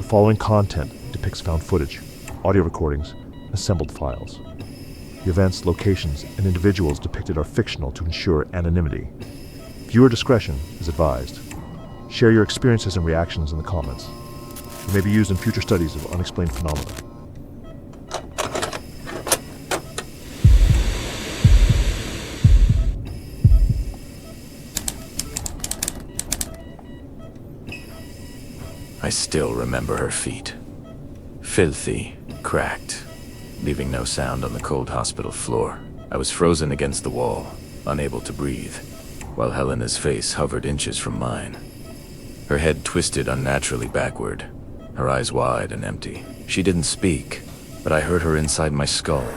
following content depicts found footage, audio recordings, and assembled files. The events, locations, and individuals depicted are fictional to ensure anonymity. Viewer discretion is advised. Share your experiences and reactions in the comments. They may be used in future studies of unexplained phenomena. I still remember her feet. Filthy, cracked, leaving no sound on the cold hospital floor. I was frozen against the wall, unable to breathe, while Helena's face hovered inches from mine. Her head twisted unnaturally backward, her eyes wide and empty. She didn't speak, but I heard her inside my skull,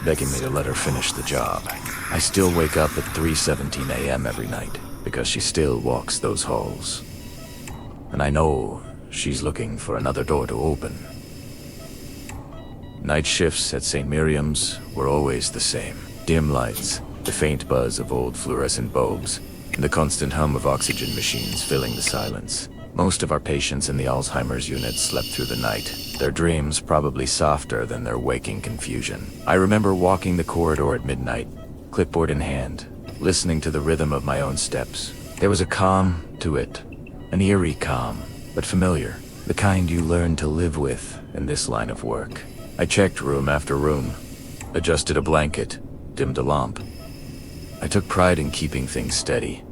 begging me to let her finish the job. I still wake up at 3:17 a.m. every night, because she still walks those halls. And I know she's looking for another door to open. Night shifts at St. Miriam's were always the same. Dim lights, the faint buzz of old fluorescent bulbs, and the constant hum of oxygen machines filling the silence. Most of our patients in the Alzheimer's unit slept through the night, their dreams probably softer than their waking confusion. I remember walking the corridor at midnight, clipboard in hand, listening to the rhythm of my own steps. There was a calm to it, an eerie calm, but familiar, the kind you learn to live with in this line of work. I checked room after room, adjusted a blanket, dimmed a lamp. I took pride in keeping things steady.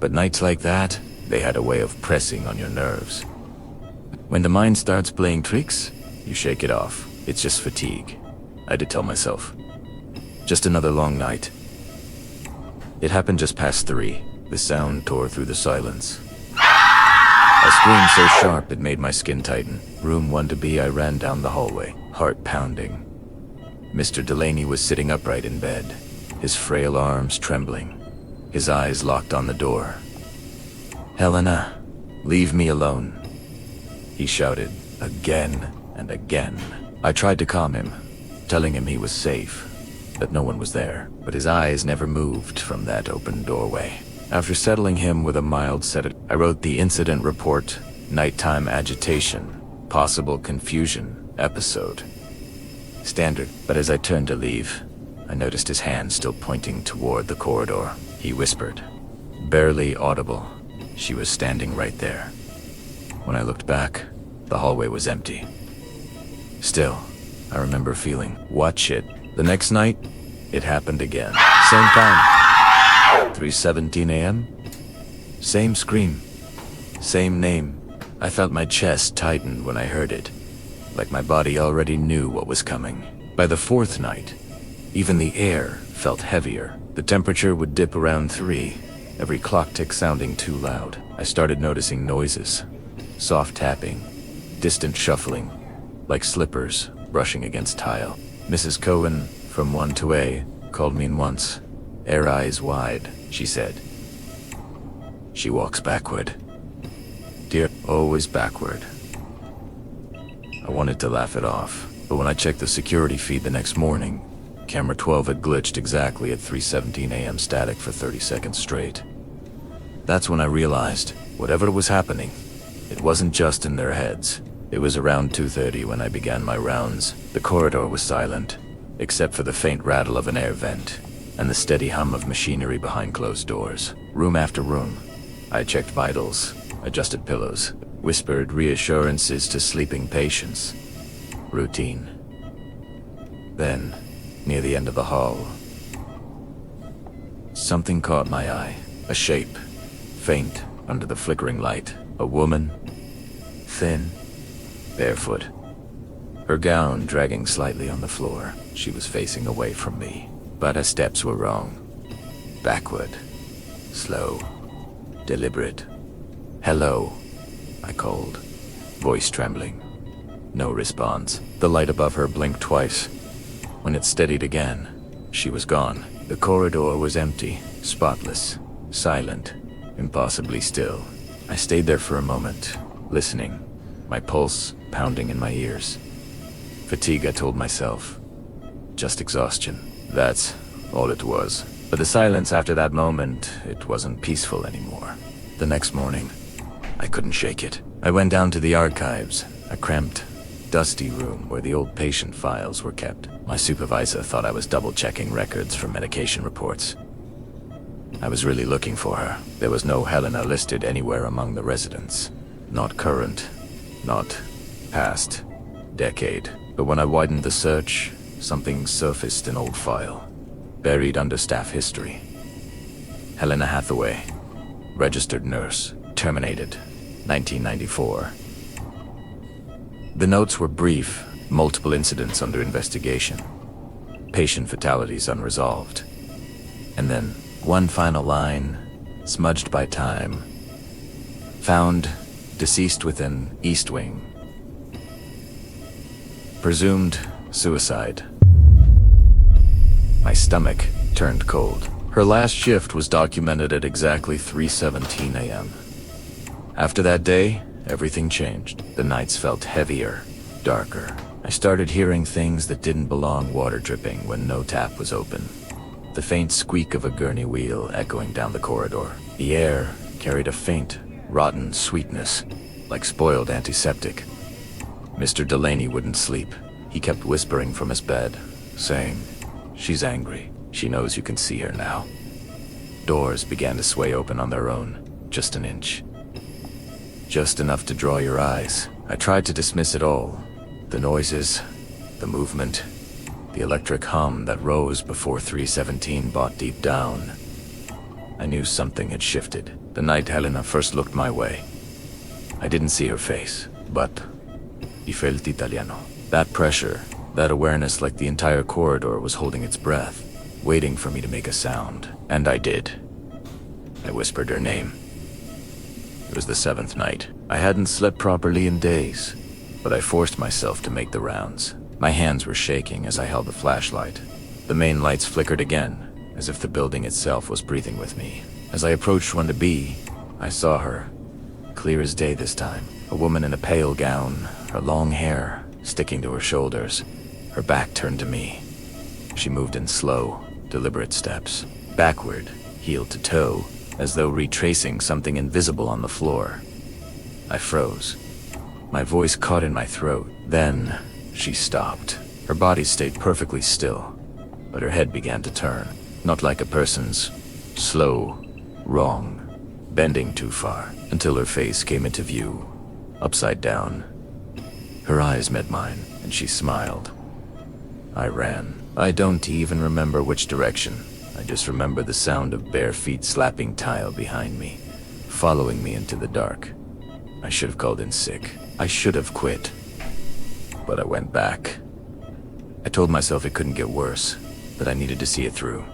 But nights like that, they had a way of pressing on your nerves. When the mind starts playing tricks, you shake it off. It's just fatigue, I did tell myself. Just another long night. It happened just past 3. The sound tore through the silence. A scream so sharp it made my skin tighten. Room 1B, I ran down the hallway, heart pounding. Mr. Delaney was sitting upright in bed, his frail arms trembling, his eyes locked on the door. "Helena, leave me alone," he shouted, again and again. I tried to calm him, telling him he was safe, that no one was there, but his eyes never moved from that open doorway. After settling him with a mild sedative, I wrote the incident report, nighttime agitation, possible confusion, episode. Standard, but as I turned to leave, I noticed his hand still pointing toward the corridor. He whispered, barely audible. She was standing right there. When I looked back, the hallway was empty. Still, I remember feeling, watch it. The next night, it happened again. Same time. 3:17 a.m. Same scream. Same name. I felt my chest tighten when I heard it, like my body already knew what was coming. By the 4th night, even the air felt heavier. The temperature would dip around 3, every clock tick sounding too loud. I started noticing noises, soft tapping, distant shuffling, like slippers brushing against tile. Mrs. Cohen from 1-A called me in once. Her eyes wide, she said. She walks backward. Dear, always backward. I wanted to laugh it off, but when I checked the security feed the next morning, camera 12 had glitched exactly at 3:17 a.m. static for 30 seconds straight. That's when I realized, whatever was happening, it wasn't just in their heads. It was around 2:30 when I began my rounds. The corridor was silent, except for the faint rattle of an air vent, and the steady hum of machinery behind closed doors. Room after room, I checked vitals, adjusted pillows, whispered reassurances to sleeping patients. Routine. Then, near the end of the hall, something caught my eye. A shape, faint under the flickering light. A woman, thin, barefoot. Her gown dragging slightly on the floor. She was facing away from me, but her steps were wrong. Backward, slow, deliberate. "Hello," I called, voice trembling. No response. The light above her blinked twice. When it steadied again, she was gone. The corridor was empty, spotless, silent, impossibly still. I stayed there for a moment, listening, my pulse pounding in my ears. Fatigue, I told myself. Just exhaustion. That's all it was. But the silence after that moment, it wasn't peaceful anymore. The next morning, I couldn't shake it. I went down to the archives, A cramped, dusty room where the old patient files were kept. My supervisor thought I was double-checking records for medication reports. I was really looking for her. There was no Helena listed anywhere among the residents. Not current, not past decade. But when I widened the search, something surfaced in old file, buried under staff history. Helena Hathaway, registered nurse, terminated, 1994. The notes were brief, multiple incidents under investigation, patient fatalities unresolved. And then, one final line, smudged by time. Found deceased within East Wing. Presumed suicide. My stomach turned cold. Her last shift was documented at exactly 3:17 a.m. After that day, everything changed. The nights felt heavier, darker. I started hearing things that didn't belong, water dripping when no tap was open. The faint squeak of a gurney wheel echoing down the corridor. The air carried a faint, rotten sweetness, like spoiled antiseptic. Mr. Delaney wouldn't sleep. He kept whispering from his bed, saying, "She's angry. She knows you can see her now." Doors began to sway open on their own, just an inch. Just enough to draw your eyes. I tried to dismiss it all. The noises, the movement, the electric hum that rose before 3:17 bought deep down. I knew something had shifted. The night Helena first looked my way. I didn't see her face, but I felt italiano. That pressure, that awareness, like the entire corridor was holding its breath, waiting for me to make a sound. And I did. I whispered her name. It was the 7th night. I hadn't slept properly in days, but I forced myself to make the rounds. My hands were shaking as I held the flashlight. The main lights flickered again, as if the building itself was breathing with me. As I approached 1B, I saw her, clear as day this time. A woman in a pale gown, her long hair sticking to her shoulders, her back turned to me. She moved in slow, deliberate steps, backward, heel to toe, as though retracing something invisible on the floor. I froze. My voice caught in my throat. Then, she stopped. Her body stayed perfectly still, but her head began to turn, not like a person's. Slow, wrong, bending too far, until her face came into view, upside down. Her eyes met mine, and she smiled. I ran. I don't even remember which direction. I just remember the sound of bare feet slapping tile behind me, following me into the dark. I should have called in sick. I should have quit. But I went back. I told myself it couldn't get worse, that I needed to see it through.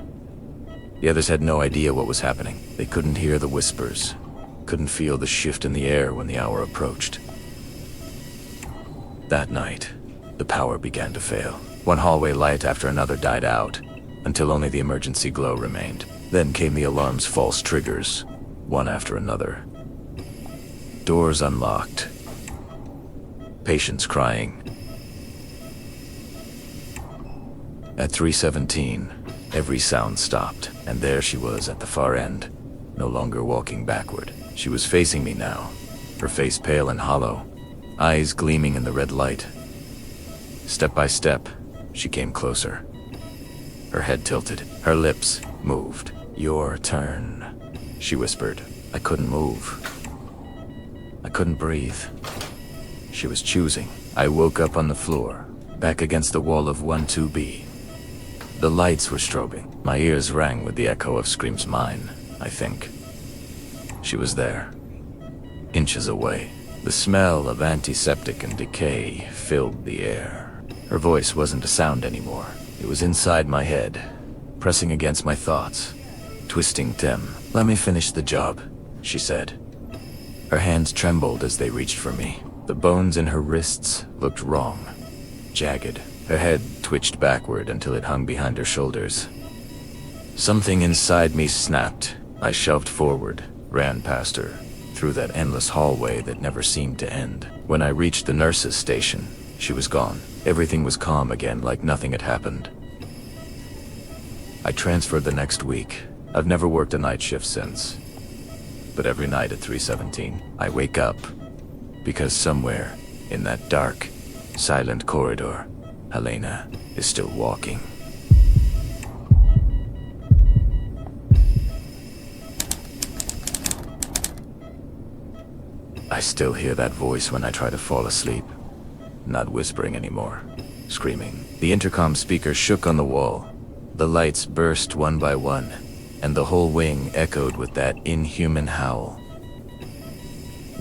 The others had no idea what was happening. They couldn't hear the whispers, couldn't feel the shift in the air when the hour approached. That night, the power began to fail. One hallway light after another died out, until only the emergency glow remained. Then came the alarm's false triggers, one after another. Doors unlocked. Patients crying. At 3:17, every sound stopped, and there she was at the far end, no longer walking backward. She was facing me now, her face pale and hollow, eyes gleaming in the red light. Step by step, she came closer. Her head tilted, her lips moved. "Your turn," she whispered. I couldn't move. I couldn't breathe. She was choosing. I woke up on the floor, back against the wall of 12B. The lights were strobing. My ears rang with the echo of screams mine, I think. She was there, inches away. The smell of antiseptic and decay filled the air. Her voice wasn't a sound anymore. It was inside my head, pressing against my thoughts, twisting them. "Let me finish the job," she said. Her hands trembled as they reached for me. The bones in her wrists looked wrong, jagged. Her head twitched backward until it hung behind her shoulders. Something inside me snapped. I shoved forward, ran past her, through that endless hallway that never seemed to end. When I reached the nurse's station, she was gone. Everything was calm again, like nothing had happened. I transferred the next week. I've never worked a night shift since. But every night at 3:17, I wake up, because somewhere, In that dark, silent corridor, Helena is still walking. I still hear that voice when I try to fall asleep. Not whispering anymore, screaming. The intercom speaker shook on the wall. The lights burst one by one, and the whole wing echoed with that inhuman howl.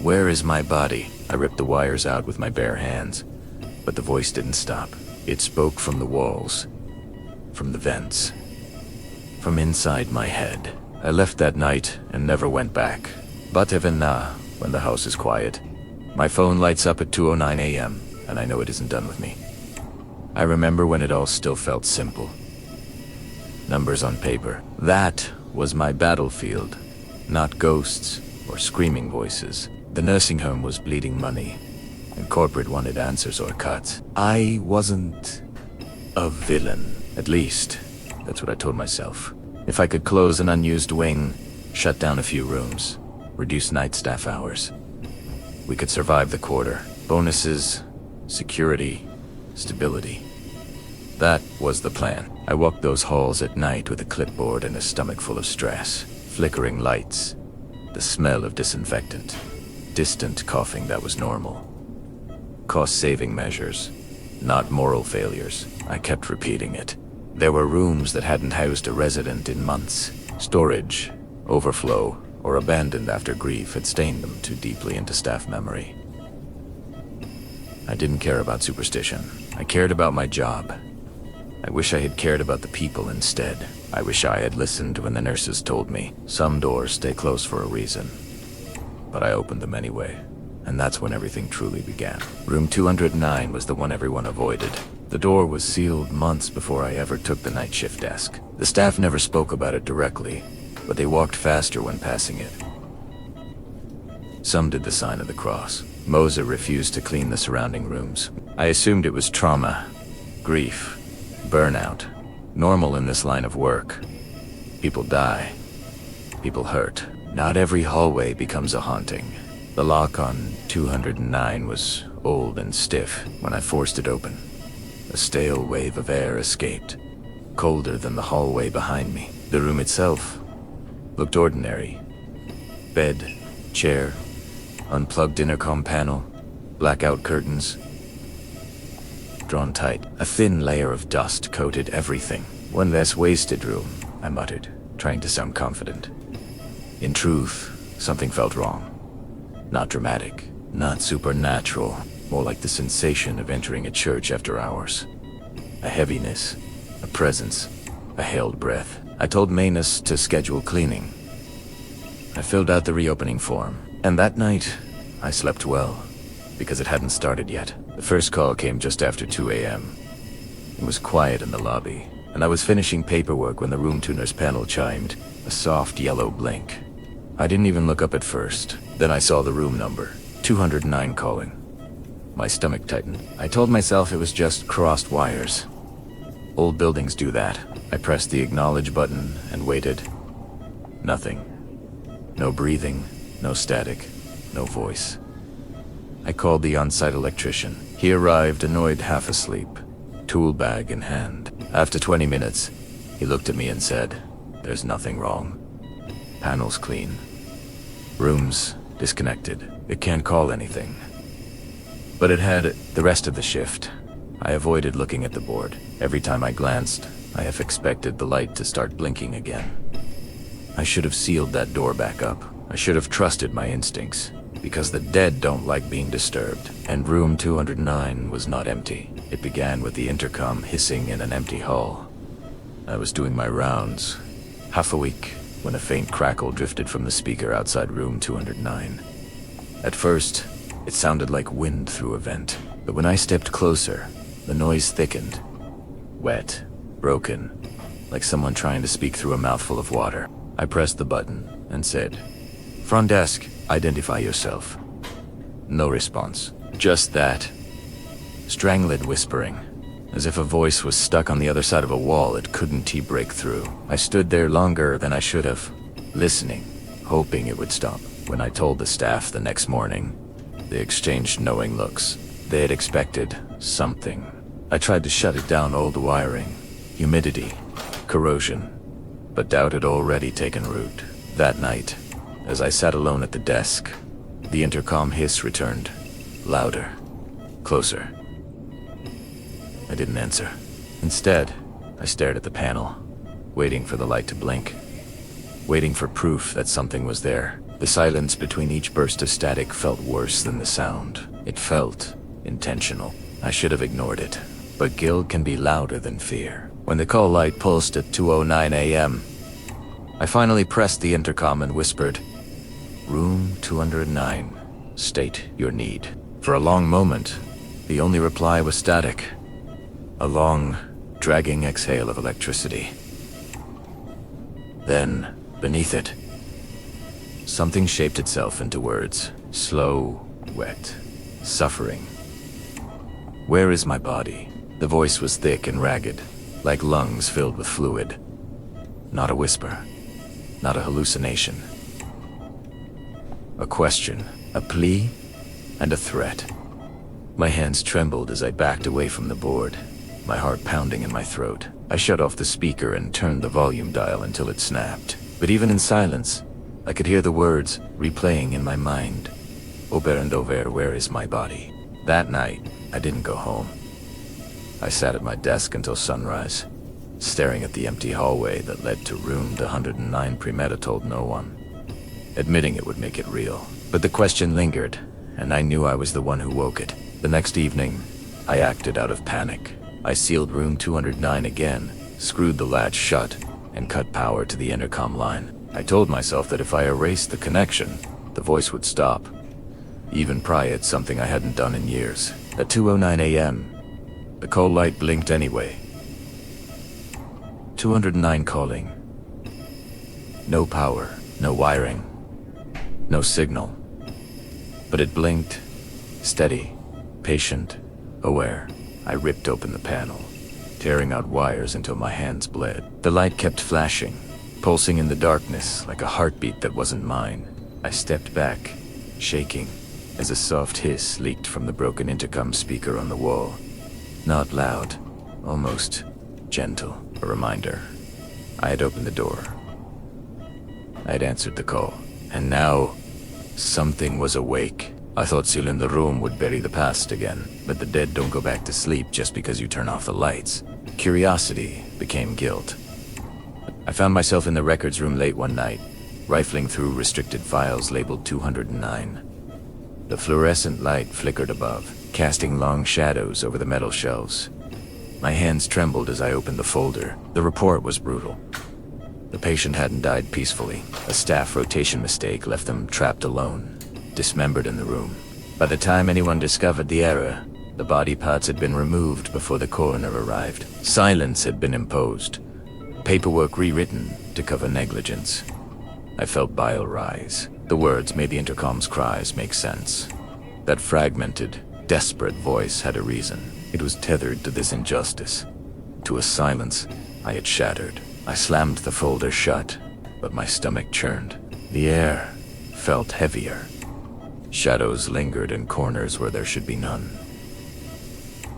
Where is my body? I ripped the wires out with my bare hands, but the voice didn't stop. It spoke from the walls, from the vents, from inside my head. I left that night and never went back. But even now, when the house is quiet, my phone lights up at 2:09 a.m., and I know it isn't done with me. I remember when it all still felt simple. Numbers on paper. That was my battlefield, not ghosts or screaming voices. The nursing home was bleeding money, and corporate wanted answers or cuts. I wasn't a villain. At least, that's what I told myself. If I could close an unused wing, shut down a few rooms, reduce night staff hours, we could survive the quarter. Bonuses, security, stability. That was the plan. I walked those halls at night with a clipboard and a stomach full of stress. Flickering lights, the smell of disinfectant, distant coughing that was normal. Cost-saving measures, not moral failures. I kept repeating it. There were rooms that hadn't housed a resident in months. Storage, overflow, or abandoned after grief had stained them too deeply into staff memory. I didn't care about superstition. I cared about my job. I wish I had cared about the people instead. I wish I had listened when the nurses told me, some doors stay closed for a reason. But I opened them anyway, and that's when everything truly began. Room 209 was the one everyone avoided. The door was sealed months before I ever took the night shift desk. The staff never spoke about it directly, but they walked faster when passing it. Some did the sign of the cross. Moser refused to clean the surrounding rooms. I assumed it was trauma, grief, burnout. Normal in this line of work. People die. People hurt. Not every hallway becomes a haunting. The lock on 209 was old and stiff when I forced it open. A stale wave of air escaped, colder than the hallway behind me. The room itself looked ordinary. Bed, chair, unplugged intercom panel, blackout curtains, drawn tight. A thin layer of dust coated everything. One less wasted room, I muttered, trying to sound confident. In truth, something felt wrong. Not dramatic, not supernatural, more like the sensation of entering a church after hours. A heaviness, a presence, a held breath. I told Manus to schedule cleaning. I filled out the reopening form, and that night, I slept well, because it hadn't started yet. The first call came just after 2 a.m. It was quiet in the lobby, and I was finishing paperwork when the room tuner's panel chimed, a soft yellow blink. I didn't even look up at first. Then I saw the room number, 209 calling. My stomach tightened. I told myself it was just crossed wires. Old buildings do that. I pressed the acknowledge button and waited. Nothing. No breathing, no static, no voice. I called the on-site electrician. He arrived, annoyed, half asleep, tool bag in hand. After 20 minutes, he looked at me and said, "There's nothing wrong. Panels clean. Rooms disconnected. It can't call anything." But it had the rest of the shift. I avoided looking at the board. Every time I glanced, I half expected the light to start blinking again. I should have sealed that door back up. I should have trusted my instincts, because the dead don't like being disturbed. And room 209 was not empty. It began with the intercom hissing in an empty hall. I was doing my rounds, half awake, when a faint crackle drifted from the speaker outside room 209. At first, it sounded like wind through a vent, but when I stepped closer, the noise thickened. Wet, broken, like someone trying to speak through a mouthful of water. I pressed the button and said, "Front desk, identify yourself." No response. Just that. Strangled whispering. As if a voice was stuck on the other side of a wall it couldn't break through. I stood there longer than I should have, listening, hoping it would stop. When I told the staff the next morning, they exchanged knowing looks. They had expected something. I tried to shut it down, all the wiring, humidity, corrosion, but doubt had already taken root. That night, as I sat alone at the desk, the intercom hiss returned, louder, closer. I didn't answer. Instead, I stared at the panel, waiting for the light to blink, waiting for proof that something was there. The silence between each burst of static felt worse than the sound. It felt intentional. I should have ignored it, but guilt can be louder than fear. When the call light pulsed at 2:09 a.m., I finally pressed the intercom and whispered, "Room 209, state your need." For a long moment, the only reply was static. A long, dragging exhale of electricity. Then, beneath it, something shaped itself into words. Slow, wet, suffering. "Where is my body?" The voice was thick and ragged, like lungs filled with fluid. Not a whisper, not a hallucination. A question, a plea, and a threat. My hands trembled as I backed away from the board, my heart pounding in my throat. I shut off the speaker and turned the volume dial until it snapped. But even in silence, I could hear the words replaying in my mind. Over and over, where is my body? That night, I didn't go home. I sat at my desk until sunrise, staring at the empty hallway that led to room 109. Premeta told no one, admitting it would make it real. But the question lingered, and I knew I was the one who woke it. The next evening, I acted out of panic. I sealed room 209 again, screwed the latch shut, and cut power to the intercom line. I told myself that if I erased the connection, the voice would stop. Even pry at something I hadn't done in years. At 2:09 a.m., the call light blinked anyway. 209 calling. No power, no wiring, no signal. But it blinked, steady, patient, aware. I ripped open the panel, tearing out wires until my hands bled. The light kept flashing, pulsing in the darkness like a heartbeat that wasn't mine. I stepped back, shaking, as a soft hiss leaked from the broken intercom speaker on the wall. Not loud, almost gentle. A reminder. I had opened the door. I had answered the call. And now, something was awake. I thought sealing the room would bury the past again, but the dead don't go back to sleep just because you turn off the lights. Curiosity became guilt. I found myself in the records room late one night, rifling through restricted files labeled 209. The fluorescent light flickered above, casting long shadows over the metal shelves. My hands trembled as I opened the folder. The report was brutal. The patient hadn't died peacefully. A staff rotation mistake left them trapped alone, dismembered in the room. By the time anyone discovered the error, the body parts had been removed before the coroner arrived. Silence had been imposed, paperwork rewritten to cover negligence. I felt bile rise. The words made the intercom's cries make sense. That fragmented, desperate voice had a reason. It was tethered to this injustice, to a silence I had shattered. I slammed the folder shut, but my stomach churned. The air felt heavier. Shadows lingered in corners where there should be none.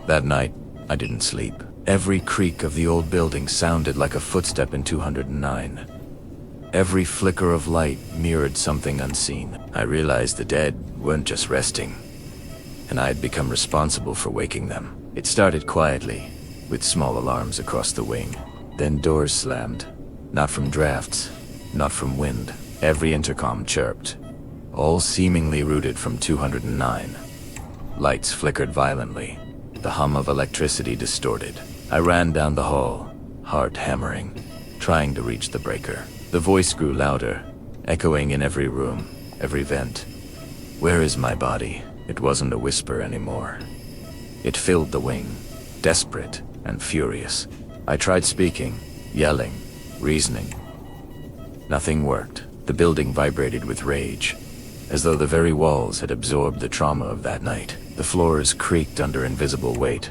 That night, I didn't sleep. Every creak of the old building sounded like a footstep in 209. Every flicker of light mirrored something unseen. I realized the dead weren't just resting, and I had become responsible for waking them. It started quietly, with small alarms across the wing. Then doors slammed. Not from drafts, not from wind. Every intercom chirped, all seemingly rooted from 209. Lights flickered violently, the hum of electricity distorted. I ran down the hall, heart hammering, trying to reach the breaker. The voice grew louder, echoing in every room, every vent. "Where is my body?" It wasn't a whisper anymore. It filled the wing, desperate and furious. I tried speaking, yelling, reasoning. Nothing worked. The building vibrated with rage, as though the very walls had absorbed the trauma of that night. The floors creaked under invisible weight.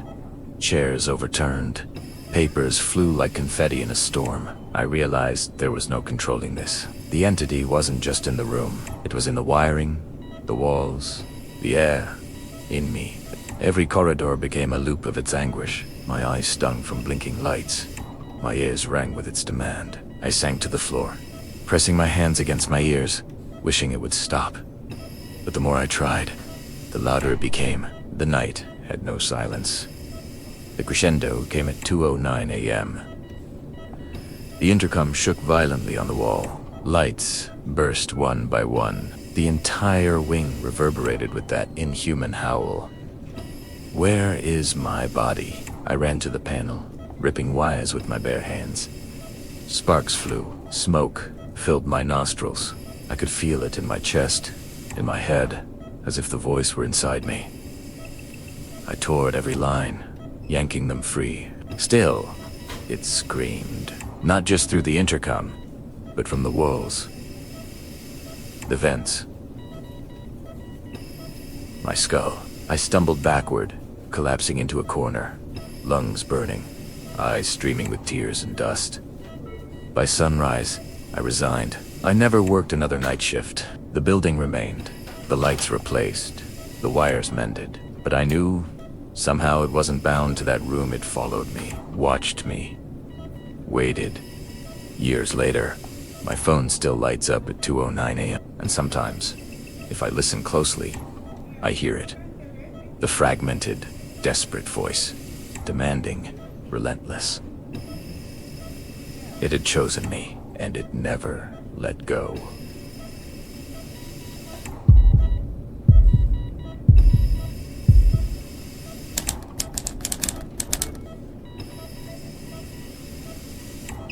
Chairs overturned. Papers flew like confetti in a storm. I realized there was no controlling this. The entity wasn't just in the room. It was in the wiring, the walls, the air, in me. Every corridor became a loop of its anguish. My eyes stung from blinking lights. My ears rang with its demand. I sank to the floor, pressing my hands against my ears, wishing it would stop. But the more I tried, the louder it became. The night had no silence. The crescendo came at 2:09 a.m. The intercom shook violently on the wall. Lights burst one by one. The entire wing reverberated with that inhuman howl. Where is my body? I ran to the panel, ripping wires with my bare hands. Sparks flew. Smoke filled my nostrils. I could feel it in my chest, in my head, as if the voice were inside me. I tore at every line, yanking them free. Still, it screamed. Not just through the intercom, but from the walls. The vents. My skull. I stumbled backward, collapsing into a corner, lungs burning, eyes streaming with tears and dust. By sunrise, I resigned. I never worked another night shift. The building remained, the lights replaced, the wires mended. But I knew somehow it wasn't bound to that room. It followed me, watched me, waited. Years later, my phone still lights up at 2:09 a.m. And sometimes, if I listen closely, I hear it. The fragmented, desperate voice, demanding, relentless. It had chosen me, and it never let go.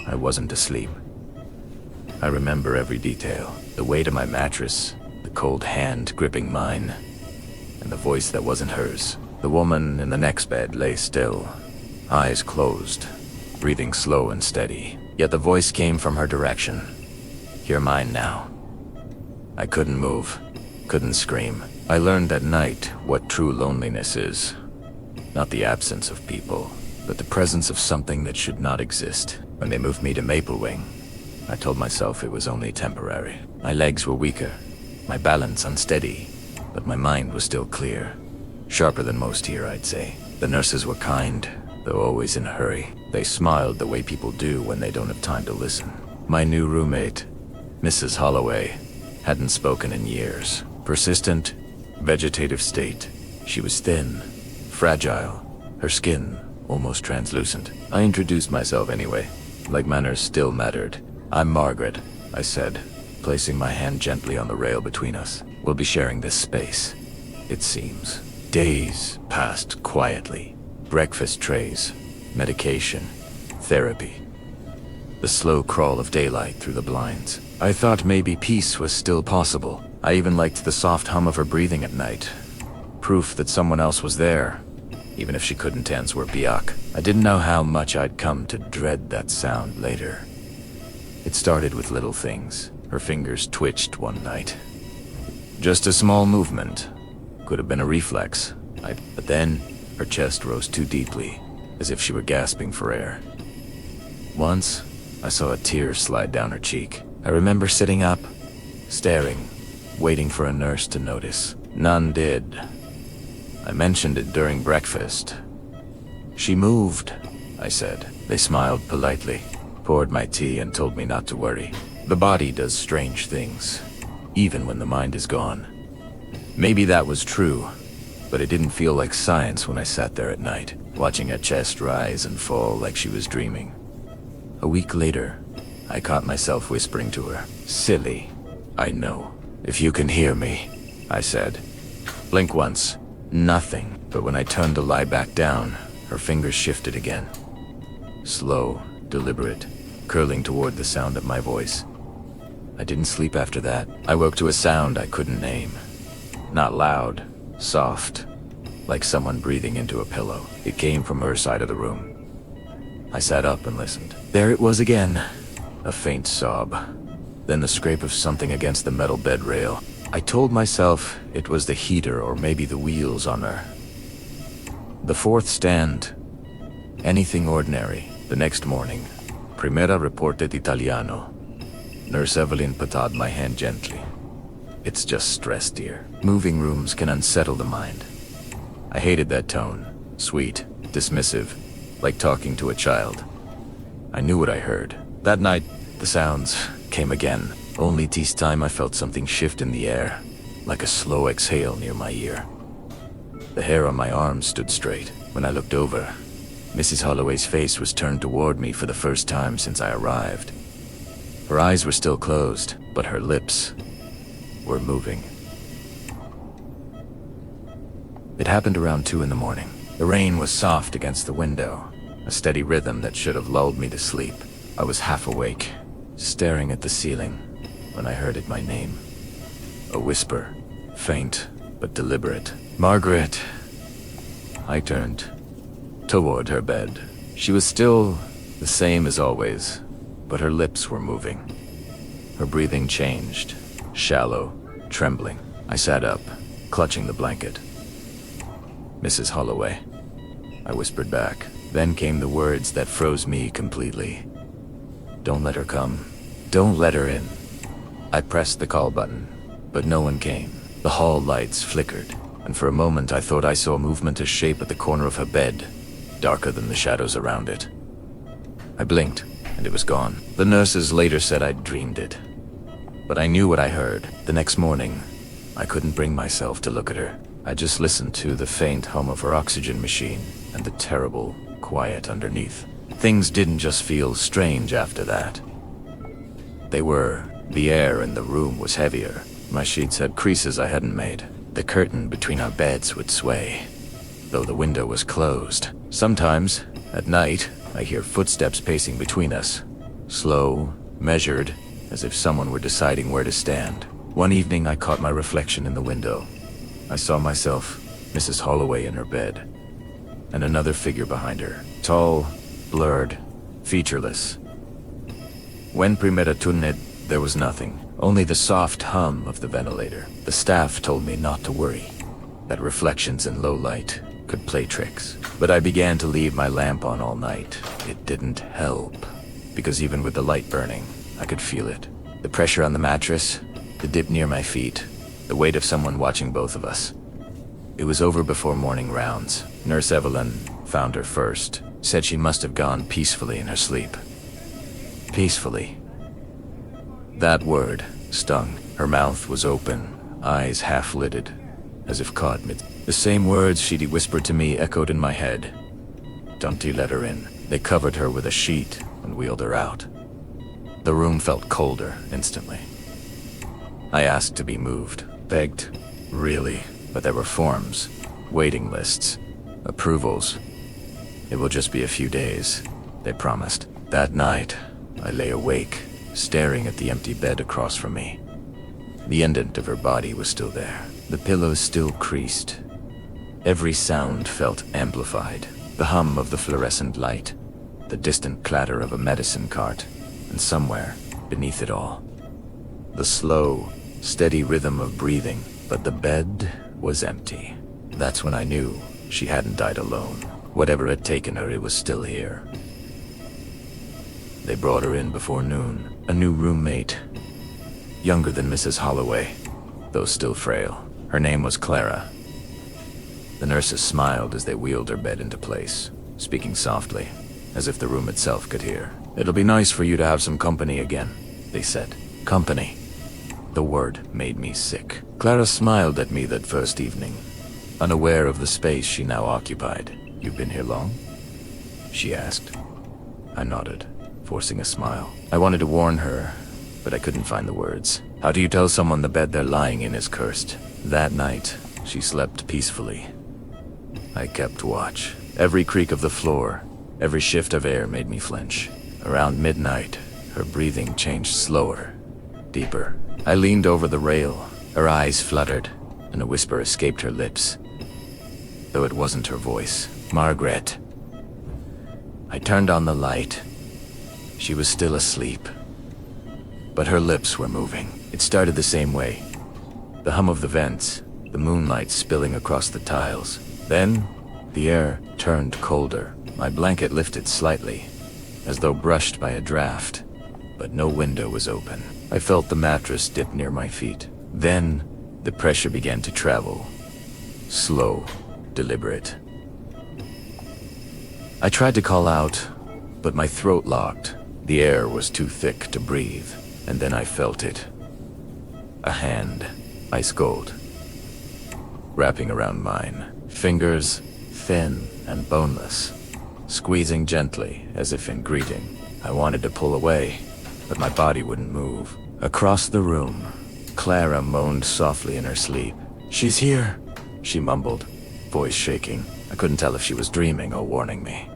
I wasn't asleep. I remember every detail. The weight of my mattress, the cold hand gripping mine, and the voice that wasn't hers. The woman in the next bed lay still, eyes closed, breathing slow and steady. Yet the voice came from her direction. You're mine now. I couldn't move, couldn't scream. I learned that night what true loneliness is. Not the absence of people, but the presence of something that should not exist. When they moved me to Maple Wing, I told myself it was only temporary. My legs were weaker, my balance unsteady, but my mind was still clear. Sharper than most here, I'd say. The nurses were kind, though always in a hurry. They smiled the way people do when they don't have time to listen. My new roommate, Mrs. Holloway, hadn't spoken in years. Persistent, vegetative state. She was thin, fragile, her skin almost translucent. I introduced myself anyway, like manners still mattered. I'm Margaret, I said, placing my hand gently on the rail between us. We'll be sharing this space, it seems. Days passed quietly. Breakfast trays, medication, therapy. The slow crawl of daylight through the blinds. I thought maybe peace was still possible. I even liked the soft hum of her breathing at night. Proof that someone else was there, even if she couldn't answer Biak. I didn't know how much I'd come to dread that sound later. It started with little things. Her fingers twitched one night. Just a small movement. Could have been a reflex. But then, her chest rose too deeply, as if she were gasping for air. Once, I saw a tear slide down her cheek. I remember sitting up, staring, waiting for a nurse to notice. None did. I mentioned it during breakfast. She moved, I said. They smiled politely, poured my tea and told me not to worry. The body does strange things, even when the mind is gone. Maybe that was true, but it didn't feel like science when I sat there at night, watching her chest rise and fall like she was dreaming. A week later, I caught myself whispering to her. Silly, I know. If you can hear me, I said. Blink once. Nothing. But when I turned to lie back down, her fingers shifted again. Slow, deliberate, curling toward the sound of my voice. I didn't sleep after that. I woke to a sound I couldn't name. Not loud, soft, like someone breathing into a pillow. It came from her side of the room. I sat up and listened. There it was again. A faint sob. Then the scrape of something against the metal bed rail. I told myself it was the heater or maybe the wheels on her. The fourth stand. Anything ordinary. The next morning. Primera reported Italiano. Nurse Evelyn patted my hand gently. It's just stress, dear. Moving rooms can unsettle the mind. I hated that tone. Sweet, dismissive, like talking to a child. I knew what I heard. That night, the sounds came again. Only this time I felt something shift in the air, like a slow exhale near my ear. The hair on my arm stood straight. When I looked over, Mrs. Holloway's face was turned toward me for the first time since I arrived. Her eyes were still closed, but her lips were moving. It happened around 2 in the morning. The rain was soft against the window, a steady rhythm that should have lulled me to sleep. I was half awake, staring at the ceiling, when I heard my name. A whisper, faint but deliberate. "Margaret." I turned toward her bed. She was still the same as always, but her lips were moving. Her breathing changed, shallow, trembling. I sat up, clutching the blanket. "Mrs. Holloway," I whispered back. Then came the words that froze me completely. "Don't let her come. Don't let her in." I pressed the call button, but no one came. The hall lights flickered, and for a moment I thought I saw movement, a shape at the corner of her bed, darker than the shadows around it. I blinked, and it was gone. The nurses later said I'd dreamed it. But I knew what I heard. The next morning, I couldn't bring myself to look at her. I just listened to the faint hum of her oxygen machine and the terrible quiet underneath. Things didn't just feel strange after that. They were. The air in the room was heavier. My sheets had creases I hadn't made. The curtain between our beds would sway, though the window was closed. Sometimes, at night, I hear footsteps pacing between us. Slow, measured, as if someone were deciding where to stand. One evening I caught my reflection in the window. I saw myself, Mrs. Holloway in her bed, and another figure behind her. Tall, blurred, featureless. When premeditated, there was nothing. Only the soft hum of the ventilator. The staff told me not to worry, that reflections in low light could play tricks. But I began to leave my lamp on all night. It didn't help, because even with the light burning, I could feel it. The pressure on the mattress, the dip near my feet, the weight of someone watching both of us. It was over before morning rounds. Nurse Evelyn found her first, said she must have gone peacefully in her sleep. Peacefully. That word stung. Her mouth was open, eyes half-lidded, as if caught mid. The same words she'd whispered to me echoed in my head. "Don't you let her in." They covered her with a sheet and wheeled her out. The room felt colder instantly. I asked to be moved, begged, really, but there were forms, waiting lists, approvals. "It will just be a few days," they promised. That night, I lay awake, staring at the empty bed across from me. The indent of her body was still there, the pillows still creased. Every sound felt amplified. The hum of the fluorescent light, the distant clatter of a medicine cart, and somewhere beneath it all, the slow, steady rhythm of breathing. But the bed was empty. That's when I knew she hadn't died alone. Whatever had taken her, it was still here. They brought her in before noon. A new roommate, younger than Mrs. Holloway, though still frail. Her name was Clara. The nurses smiled as they wheeled her bed into place, speaking softly, as if the room itself could hear. "It'll be nice for you to have some company again," they said. Company. The word made me sick. Clara smiled at me that first evening, unaware of the space she now occupied. "You've been here long?" she asked. I nodded, forcing a smile. I wanted to warn her, but I couldn't find the words. How do you tell someone the bed they're lying in is cursed? That night, she slept peacefully. I kept watch. Every creak of the floor, every shift of air made me flinch. Around midnight, her breathing changed slower, deeper. I leaned over the rail. Her eyes fluttered, and a whisper escaped her lips, though it wasn't her voice. "Margaret." I turned on the light. She was still asleep, but her lips were moving. It started the same way. The hum of the vents, the moonlight spilling across the tiles. Then, the air turned colder. My blanket lifted slightly, as though brushed by a draft, but no window was open. I felt the mattress dip near my feet. Then, the pressure began to travel. Slow, deliberate. I tried to call out, but my throat locked. The air was too thick to breathe, and then I felt it. A hand, ice cold, wrapping around mine. Fingers thin and boneless, squeezing gently as if in greeting. I wanted to pull away, but my body wouldn't move. Across the room, Clara moaned softly in her sleep. "She's here," she mumbled, voice shaking. I couldn't tell if she was dreaming or warning me.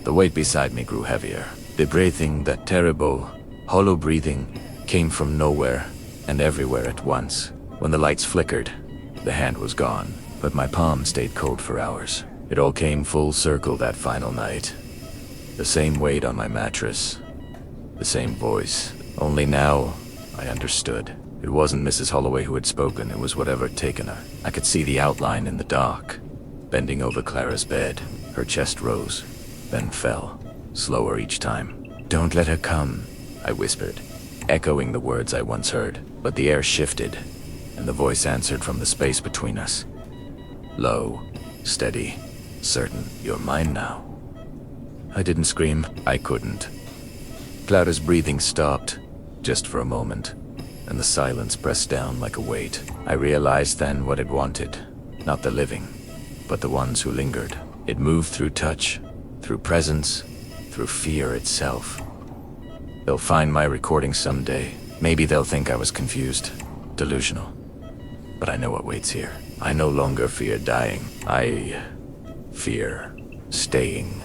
The weight beside me grew heavier. The breathing, that terrible, hollow breathing, came from nowhere and everywhere at once. When the lights flickered, the hand was gone, but my palm stayed cold for hours. It all came full circle that final night. The same weight on my mattress, the same voice. Only now, I understood. It wasn't Mrs. Holloway who had spoken, it was whatever had taken her. I could see the outline in the dark, bending over Clara's bed. Her chest rose, then fell, slower each time. "Don't let her come," I whispered, echoing the words I once heard. But the air shifted, and the voice answered from the space between us. Low, steady, certain. "You're mine now." I didn't scream. I couldn't. Clara's breathing stopped, just for a moment, and the silence pressed down like a weight. I realized then what it wanted. Not the living, but the ones who lingered. It moved through touch, through presence, through fear itself. They'll find my recording someday. Maybe they'll think I was confused, delusional. But I know what waits here. I no longer fear dying. I fear staying.